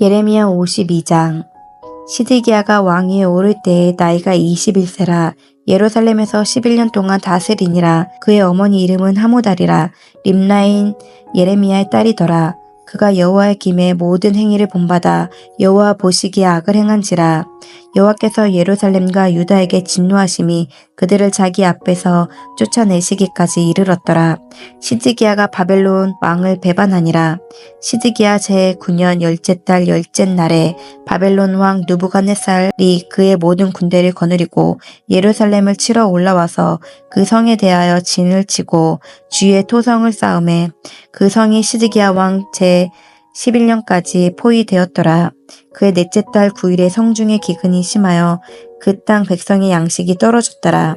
예레미야 52장. 시드기야가 왕위에 오를 때에 나이가 21세라. 예루살렘에서 11년 동안 다스리니라. 그의 어머니 이름은 하무달이라. 림나인 예레미야의 딸이더라. 그가 여호와의 김에 모든 행위를 본받아 여호와 보시기에 악을 행한지라. 여호와께서 예루살렘과 유다에게 진노하심이 그들을 자기 앞에서 쫓아내시기까지 이르렀더라. 시드기야가 바벨론 왕을 배반하니라. 시드기야 제9년 열째 달 열째 날에 바벨론 왕 느부갓네살이 그의 모든 군대를 거느리고 예루살렘을 치러 올라와서 그 성에 대하여 진을 치고 주위에 토성을 쌓음에 그 성이 시드기야 왕 제 11년까지 포위되었더라. 그의 넷째 달 9일에 성중에 기근이 심하여 그 땅 백성의 양식이 떨어졌더라.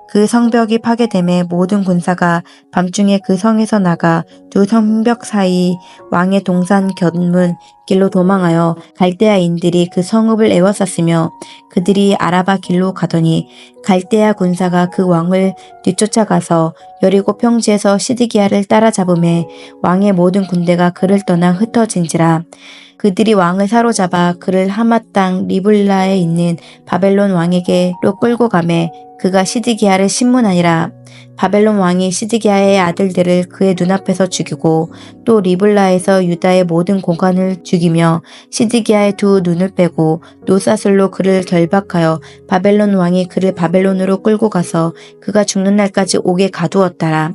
그 성벽이 파괴됨에 모든 군사가 밤중에 그 성에서 나가 두 성벽 사이 왕의 동산 견문 길로 도망하여 갈대아인들이 그 성읍을 에워쌌으며 그들이 아라바 길로 가더니 갈대아 군사가 그 왕을 뒤쫓아가서 여리고 평지에서 시드기야를 따라잡음에 왕의 모든 군대가 그를 떠나 흩어진지라. 그들이 왕을 사로잡아 그를 하맛 땅 리블라에 있는 바벨론 왕에게로 끌고 가매 그가 시드기야를 신문하니라. 바벨론 왕이 시드기야의 아들들을 그의 눈앞에서 죽이고 또 리블라에서 유다의 모든 고관을 죽이며 시드기야의 두 눈을 빼고 노사슬로 그를 결박하여 바벨론 왕이 그를 바벨론으로 끌고 가서 그가 죽는 날까지 옥에 가두었더라.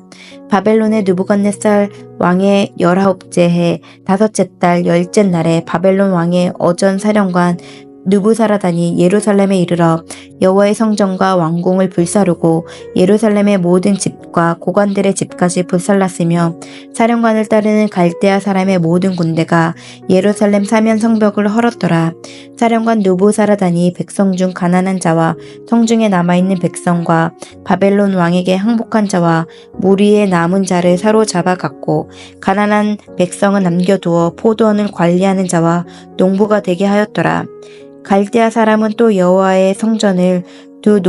바벨론의 느부갓네살 왕의 19째 해 5째 달 10째 날에 바벨론 왕의 어전 사령관 느부사라단이 예루살렘에 이르러 여호와의 성전과 왕궁을 불사르고 예루살렘의 모든 집과 고관들의 집까지 불살랐으며 사령관을 따르는 갈대아 사람의 모든 군대가 예루살렘 사면 성벽을 헐었더라. 사령관 느부사라단이 백성 중 가난한 자와 성중에 남아있는 백성과 바벨론 왕에게 항복한 자와 무리에 남은 자를 사로잡아 갔고 가난한 백성은 남겨두어 포도원을 관리하는 자와 농부가 되게 하였더라. 갈대아 사람은 또 여호와의 성전을 두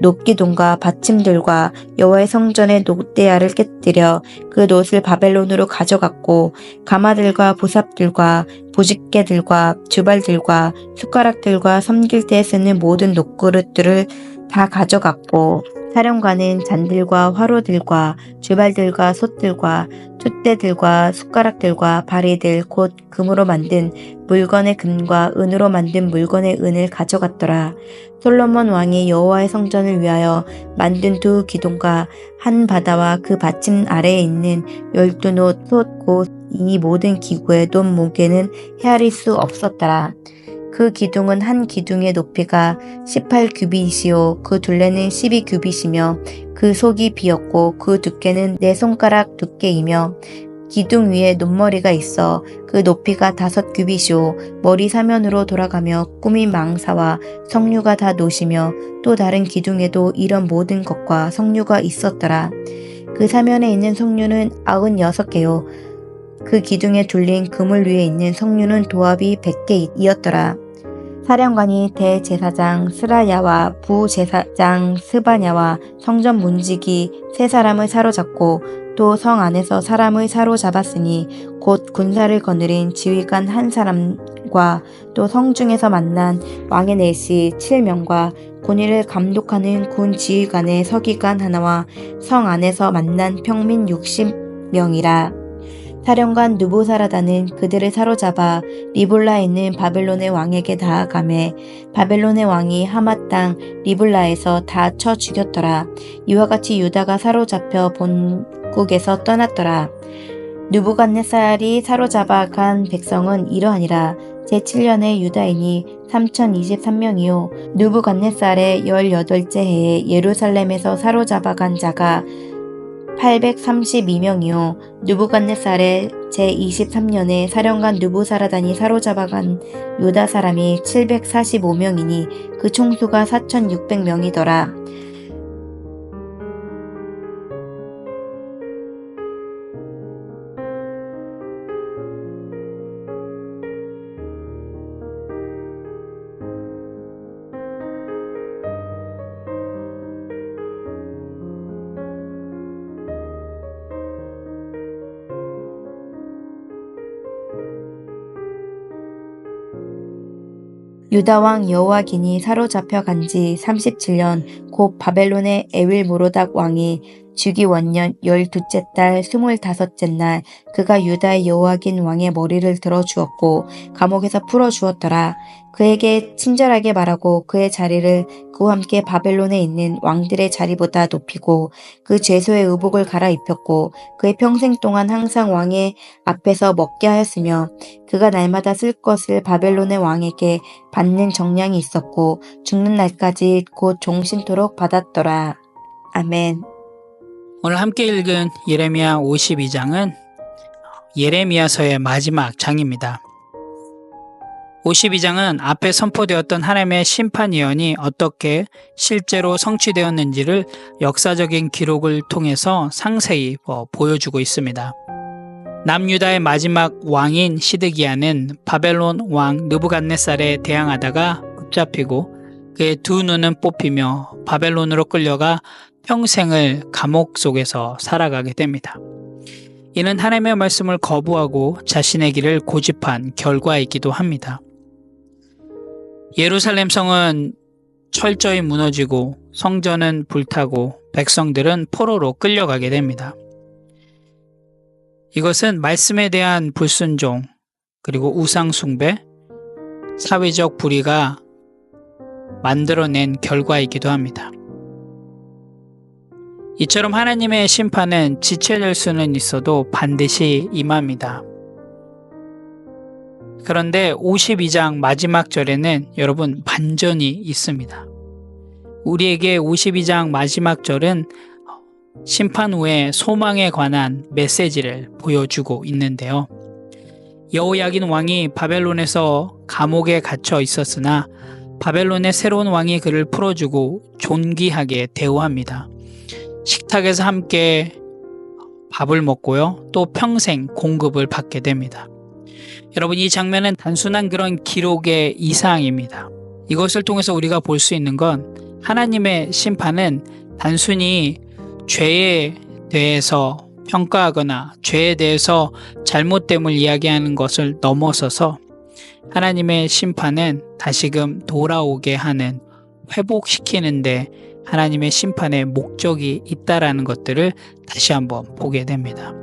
녹기둥과 받침들과 여호와의 성전의 녹대야를 깨뜨려 그 놋을 바벨론으로 가져갔고 가마들과 보삽들과 보집개들과 주발들과 숟가락들과 섬길 때 쓰는 모든 녹그릇들을 다 가져갔고 사령관은 잔들과 화로들과 주발들과 솥들과 촛대들과 숟가락들과 바리들 곧 금으로 만든 물건의 금과 은으로 만든 물건의 은을 가져갔더라. 솔로몬 왕이 여호와의 성전을 위하여 만든 두 기둥과 한 바다와 그 받침 아래에 있는 12놋 솥 곧 이 모든 기구의 놋 무게는 헤아릴 수 없었더라. 그 기둥은 한 기둥의 높이가 18규빗이요 그 둘레는 12규빗이며 그 속이 비었고 그 두께는 4손가락 두께이며 기둥 위에 놋머리가 있어 그 높이가 5규빗이요 머리 사면으로 돌아가며 꾸민 망사와 석류가 다 놋이며 또 다른 기둥에도 이런 모든 것과 석류가 있었더라. 그 사면에 있는 석류는 96개요 그 기둥에 둘린 그물 위에 있는 석류는 도합이 100개이었더라. 사령관이 대제사장 스라야와 부제사장 스바냐와 성전 문지기 3사람을 사로잡고 또 성 안에서 사람을 사로잡았으니 곧 군사를 거느린 지휘관 1사람과 또 성중에서 만난 왕의 내시 7명과 군의를 감독하는 군 지휘관의 서기관 하나와 성 안에서 만난 평민 60명이라. 사령관 느부사라단은 그들을 사로잡아 리블라에 있는 바벨론의 왕에게 다가매 바벨론의 왕이 하맛 땅 리블라에서 다 쳐 죽였더라. 이와 같이 유다가 사로잡혀 본국에서 떠났더라. 느부갓네살이 사로잡아 간 백성은 이러하니라. 제7년에 유다인이 3023명이요 느부갓네살의 18째 해에 예루살렘에서 사로잡아 간 자가 832명이요 느부갓네살의 제23년에 사령관 느부사라단이 사로잡아간 유다 사람이 745명이니 그 총수가 4600명이더라. 유다 왕 여호와긴이 사로잡혀 간 지 37년 곧 바벨론의 에윌모로닥 왕이 주기 원년 12째 달 25째 날 그가 유다의 여호와긴 왕의 머리를 들어 주었고 감옥에서 풀어 주었더라. 그에게 친절하게 말하고 그의 자리를 그와 함께 바벨론에 있는 왕들의 자리보다 높이고 그 죄소의 의복을 갈아입혔고 그의 평생 동안 항상 왕의 앞에서 먹게 하였으며 그가 날마다 쓸 것을 바벨론의 왕에게 받는 정량이 있었고 죽는 날까지 곧 종신토록 받았더라. 아멘. 오늘 함께 읽은 예레미야 52장은 예레미야서의 마지막 장입니다. 52장은 앞에 선포되었던 하나님의 심판 예언이 어떻게 실제로 성취되었는지를 역사적인 기록을 통해서 상세히 보여주고 있습니다. 남유다의 마지막 왕인 시드기야는 바벨론 왕 느부갓네살에 대항하다가 붙잡히고 그의 두 눈은 뽑히며 바벨론으로 끌려가 평생을 감옥 속에서 살아가게 됩니다. 이는 하나님의 말씀을 거부하고 자신의 길을 고집한 결과이기도 합니다. 예루살렘 성은 철저히 무너지고 성전은 불타고 백성들은 포로로 끌려가게 됩니다. 이것은 말씀에 대한 불순종, 그리고 우상숭배, 사회적 불의가 만들어낸 결과이기도 합니다. 이처럼 하나님의 심판은 지체될 수는 있어도 반드시 임합니다. 그런데 52장 마지막 절에는 여러분 반전이 있습니다. 우리에게 52장 마지막 절은 심판 후에 소망에 관한 메시지를 보여주고 있는데요. 여호야긴 왕이 바벨론에서 감옥에 갇혀 있었으나 바벨론의 새로운 왕이 그를 풀어주고 존귀하게 대우합니다. 식탁에서 함께 밥을 먹고요. 또 평생 공급을 받게 됩니다. 여러분, 이 장면은 단순한 그런 기록의 이상입니다. 이것을 통해서 우리가 볼 수 있는 건 하나님의 심판은 단순히 죄에 대해서 평가하거나 죄에 대해서 잘못됨을 이야기하는 것을 넘어서서 하나님의 심판은 다시금 돌아오게 하는, 회복시키는데 하나님의 심판의 목적이 있다라는 것들을 다시 한번 보게 됩니다.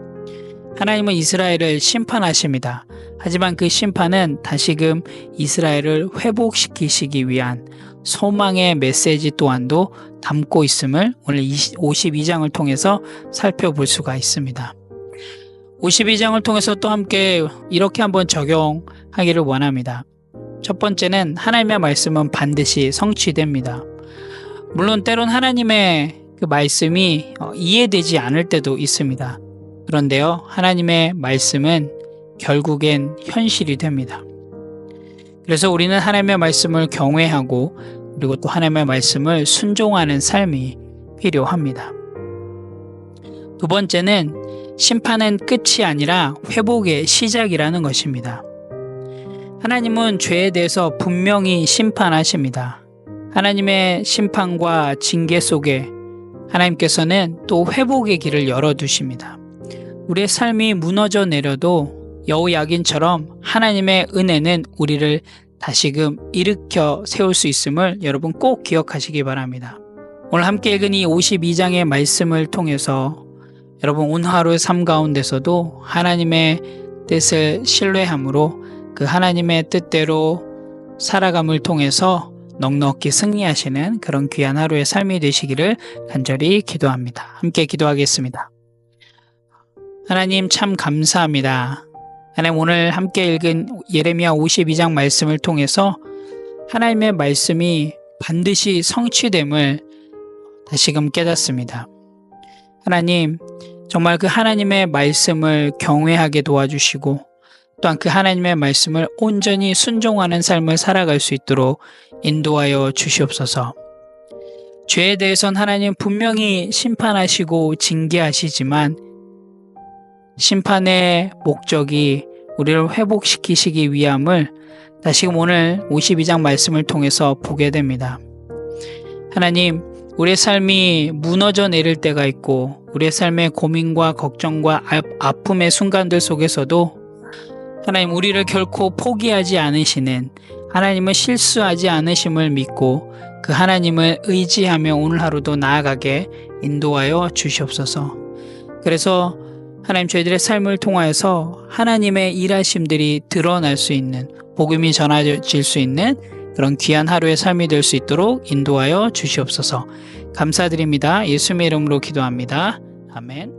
하나님은 이스라엘을 심판하십니다. 하지만 그 심판은 다시금 이스라엘을 회복시키시기 위한 소망의 메시지 또한도 담고 있음을 오늘 52장을 통해서 살펴볼 수가 있습니다. 52장을 통해서 또 함께 이렇게 한번 적용하기를 원합니다. 첫 번째는 하나님의 말씀은 반드시 성취됩니다. 물론 때론 하나님의 그 말씀이 이해되지 않을 때도 있습니다. 그런데요, 하나님의 말씀은 결국엔 현실이 됩니다. 그래서 우리는 하나님의 말씀을 경외하고 그리고 또 하나님의 말씀을 순종하는 삶이 필요합니다. 두 번째는 심판은 끝이 아니라 회복의 시작이라는 것입니다. 하나님은 죄에 대해서 분명히 심판하십니다. 하나님의 심판과 징계 속에 하나님께서는 또 회복의 길을 열어두십니다. 우리의 삶이 무너져 내려도 여호야긴처럼 하나님의 은혜는 우리를 다시금 일으켜 세울 수 있음을 여러분 꼭 기억하시기 바랍니다. 오늘 함께 읽은 이 52장의 말씀을 통해서 여러분 오늘 하루의 삶 가운데서도 하나님의 뜻을 신뢰함으로 그 하나님의 뜻대로 살아감을 통해서 넉넉히 승리하시는 그런 귀한 하루의 삶이 되시기를 간절히 기도합니다. 함께 기도하겠습니다. 하나님 참 감사합니다. 하나님 오늘 함께 읽은 예레미야 52장 말씀을 통해서 하나님의 말씀이 반드시 성취됨을 다시금 깨닫습니다. 하나님 정말 그 하나님의 말씀을 경외하게 도와주시고 또한 그 하나님의 말씀을 온전히 순종하는 삶을 살아갈 수 있도록 인도하여 주시옵소서. 죄에 대해선 하나님 분명히 심판하시고 징계하시지만 심판의 목적이 우리를 회복시키시기 위함을 다시금 오늘 52장 말씀을 통해서 보게 됩니다. 하나님, 우리의 삶이 무너져 내릴 때가 있고 우리의 삶의 고민과 걱정과 아픔의 순간들 속에서도 하나님 우리를 결코 포기하지 않으시는 하나님은 실수하지 않으심을 믿고 그 하나님을 의지하며 오늘 하루도 나아가게 인도하여 주시옵소서. 그래서 하나님 저희들의 삶을 통하여서 하나님의 일하심들이 드러날 수 있는 복음이 전해질 수 있는 그런 귀한 하루의 삶이 될 수 있도록 인도하여 주시옵소서. 감사드립니다. 예수님의 이름으로 기도합니다. 아멘.